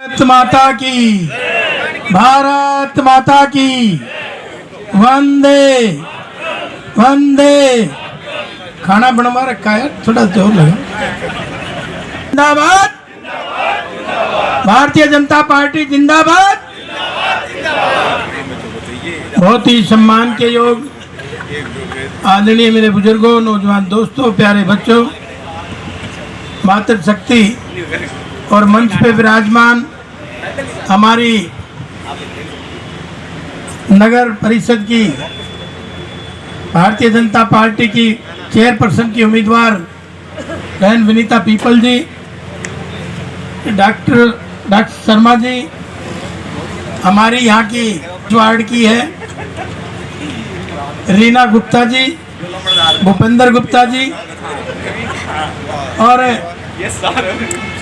भारत माता की, भारत माता की, वंदे वंदे। खाना बनवा रखा है, थोड़ा जोर लगा। जिंदाबाद, भारतीय जनता पार्टी जिंदाबाद। बहुत ही सम्मान के योग आदरणीय मेरे बुजुर्गों, नौजवान दोस्तों, प्यारे बच्चों, मातृशक्ति और मंच पे विराजमान हमारी नगर परिषद की भारतीय जनता पार्टी की चेयरपर्सन की उम्मीदवार बहन विनीता पीपल जी, डॉक्टर शर्मा जी, हमारी यहाँ की वार्ड की है रीना गुप्ता जी, भूपेंद्र गुप्ता जी और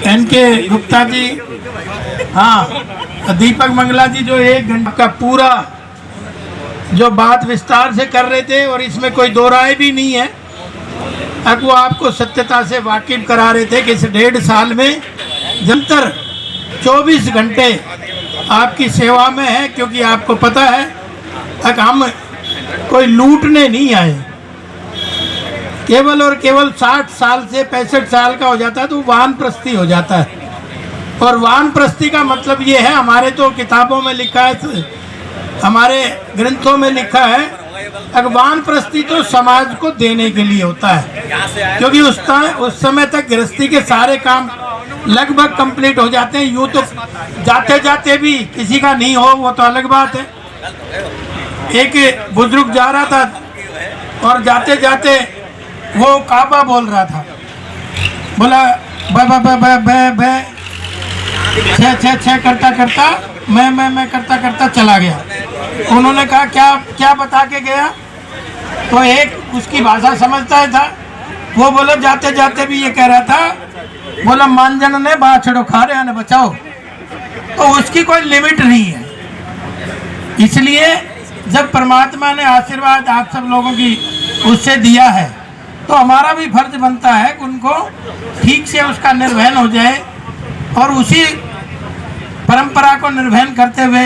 एनके गुप्ता जी, हाँ दीपक मंगला जी, जो 1 घंटा का पूरा जो बात विस्तार से कर रहे थे और इसमें कोई दो राय भी नहीं है। अब वो आपको सत्यता से वाकिफ करा रहे थे कि इस 1.5 साल में जंतर 24 घंटे आपकी सेवा में है, क्योंकि आपको पता है कि हम कोई लूटने नहीं आए। केवल और केवल 60 साल से 65 साल का हो जाता है तो वानप्रस्थी हो जाता है। और वानप्रस्थी का मतलब ये है, हमारे तो किताबों में लिखा है, हमारे ग्रंथों में लिखा है, वानप्रस्थी तो समाज को देने के लिए होता है, क्योंकि उस समय तक गृहस्थी के सारे काम लगभग कंप्लीट हो जाते हैं। यूँ तो जाते जाते भी किसी का नहीं हो, वो तो अलग बात है। एक बुजुर्ग जा रहा था और जाते जाते वो काबा बोल रहा था, बोला ब ब ब ब ब ब छः छः छः करता करता मैं करता करता चला गया। उन्होंने कहा क्या बता के गया? तो एक उसकी भाषा समझता है था, वो बोले जाते जाते भी ये कह रहा था, बोला मानजन ने बाछड़ो खा रहे ने बचाओ। तो उसकी कोई लिमिट नहीं है। इसलिए जब परमात्मा ने आशीर्वाद आप सब लोगों की उससे दिया है, तो हमारा भी फर्ज बनता है कि उनको ठीक से उसका निर्वहन हो जाए और उसी परंपरा को निर्वहन करते हुए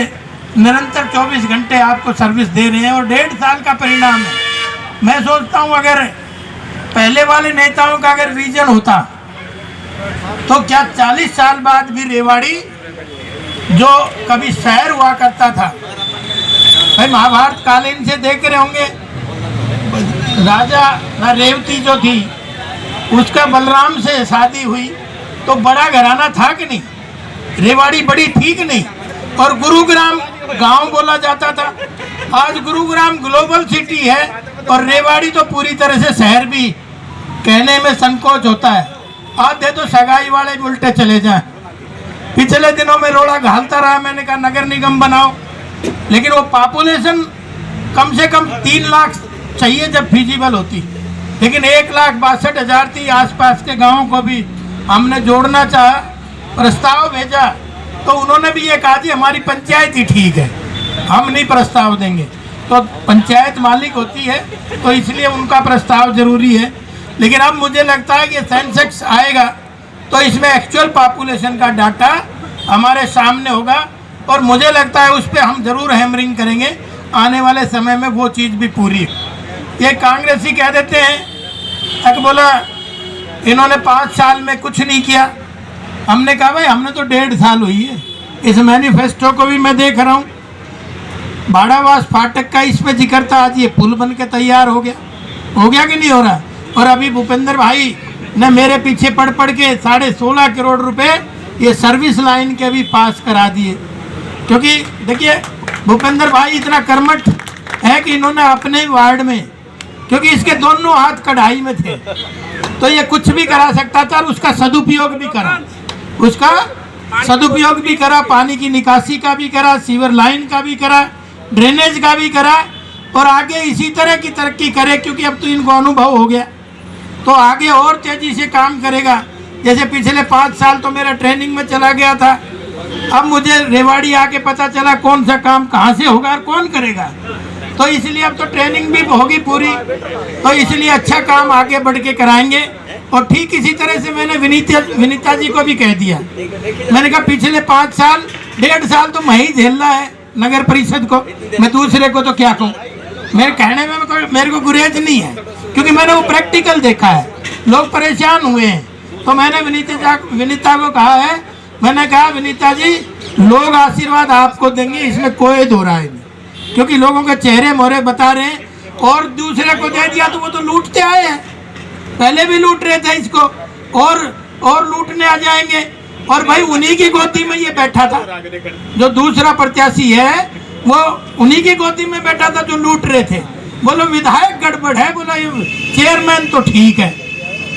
निरंतर 24 घंटे आपको सर्विस दे रहे हैं। और 1.5 साल का परिणाम है। मैं सोचता हूँ अगर पहले वाले नेताओं का अगर विजन होता तो क्या 40 साल बाद भी रेवाड़ी जो कभी शहर हुआ करता था, भाई महाभारत कालीन से देख रहे होंगे, राजा रेवती जो थी उसका बलराम से शादी हुई तो बड़ा घराना था कि नहीं? रेवाड़ी बड़ी थी कि नहीं? और गुरुग्राम गांव बोला जाता था। आज गुरुग्राम ग्लोबल सिटी है और रेवाड़ी तो पूरी तरह से शहर भी कहने में संकोच होता है। आधे तो सगाई वाले भी उल्टे चले जाएं। पिछले दिनों में रोड़ा घालता रहा, मैंने कहा नगर निगम बनाओ, लेकिन वो पॉपुलेशन कम से कम 3 लाख चाहिए जब फिजिबल होती, लेकिन 1,62,000 थी। आसपास के गाँव को भी हमने जोड़ना चाहा, प्रस्ताव भेजा तो उन्होंने भी ये कहा जी हमारी पंचायत ही ठीक है, हम नहीं प्रस्ताव देंगे। तो पंचायत मालिक होती है तो इसलिए उनका प्रस्ताव जरूरी है। लेकिन अब मुझे लगता है कि सेंसेक्स आएगा तो इसमें एक्चुअल पॉपुलेशन का डाटा हमारे सामने होगा और मुझे लगता है उस पर हम जरूर हैमरिंग करेंगे आने वाले समय में, वो चीज़ भी पूरी। ये कांग्रेसी कह देते हैं कि बोला इन्होंने 5 साल में कुछ नहीं किया। हमने कहा भाई हमने तो 1.5 साल हुई है। इस मैनिफेस्टो को भी मैं देख रहा हूँ, बाड़ावास फाटक का इसमें जिक्र था, आज ये पुल बन के तैयार हो गया कि नहीं हो रहा? और अभी भूपेंद्र भाई ने मेरे पीछे पढ़ के 16.5 करोड़ रुपए ये सर्विस लाइन के भी पास करा दिए। क्योंकि देखिए भूपेंद्र भाई इतना कर्मठ है कि इन्होंने अपने वार्ड में, क्योंकि इसके दोनों हाथ कढ़ाई में थे, तो ये कुछ भी करा सकता था और उसका सदुपयोग भी करा, पानी की निकासी का भी करा, सीवर लाइन का भी करा, ड्रेनेज का भी करा और आगे इसी तरह की तरक्की करे, क्योंकि अब तो इनको अनुभव हो गया तो आगे और तेजी से काम करेगा। जैसे पिछले 5 साल तो मेरा ट्रेनिंग में चला गया था, अब मुझे रेवाड़ी आके पता चला कौन सा काम कहाँ से होगा और कौन करेगा। तो इसलिए अब तो ट्रेनिंग भी होगी पूरी, तो इसलिए अच्छा काम आगे बढ़ के कराएंगे। और ठीक इसी तरह से मैंने विनीता जी को भी कह दिया। मैंने कहा पिछले 5 साल 1.5 साल तो मैं ही झेल रहा है नगर परिषद को, मैं दूसरे को तो क्या कहूँ। मेरे कहने में मेरे को गुरेज नहीं है, क्योंकि मैंने वो प्रैक्टिकल देखा है, लोग परेशान हुए हैं। तो मैंने विनीता को कहा है, मैंने कहा विनीता जी लोग आशीर्वाद आपको देंगे, इसमें कोई दो राय नहीं, क्योंकि लोगों के चेहरे मोहरे बता रहे हैं। और दूसरे को दे दिया तो वो तो लूटते आए हैं, पहले भी लूट रहे थे इसको, और लूटने आ जाएंगे। और भाई उन्हीं की गोदी में ये बैठा था, जो दूसरा प्रत्याशी है वो उन्हीं की गोदी में बैठा था जो लूट रहे थे। बोलो विधायक गड़बड़ है, बोला चेयरमैन तो ठीक है,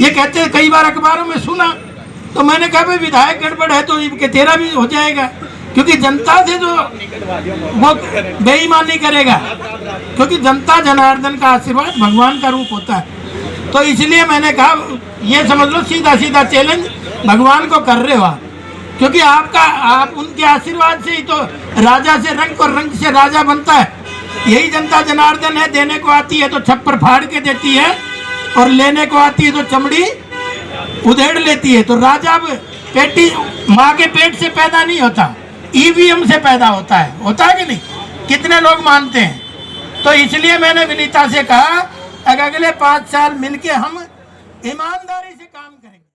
ये कहते हैं कई बार अखबारों में सुना। तो मैंने कहा भाई विधायक गड़बड़ है तो तेरा भी हो जाएगा, क्योंकि जनता से जो वो बेईमानी करेगा, क्योंकि जनता जनार्दन का आशीर्वाद भगवान का रूप होता है। तो इसलिए मैंने कहा ये समझ लो सीधा सीधा चैलेंज भगवान को कर रहे हो आप, क्योंकि आप उनके आशीर्वाद से ही तो राजा से रंग और रंग से राजा बनता है। यही जनता जनार्दन है, देने को आती है तो छप्पर फाड़ के देती है, और लेने को आती है तो चमड़ी उधेड़ लेती है। तो राजा पेटी माँ के पेट से पैदा नहीं होता, ईवीएम से पैदा होता है कि नहीं, कितने लोग मानते हैं। तो इसलिए मैंने विनीता से कहा अगले 5 साल मिलके हम ईमानदारी से काम करेंगे।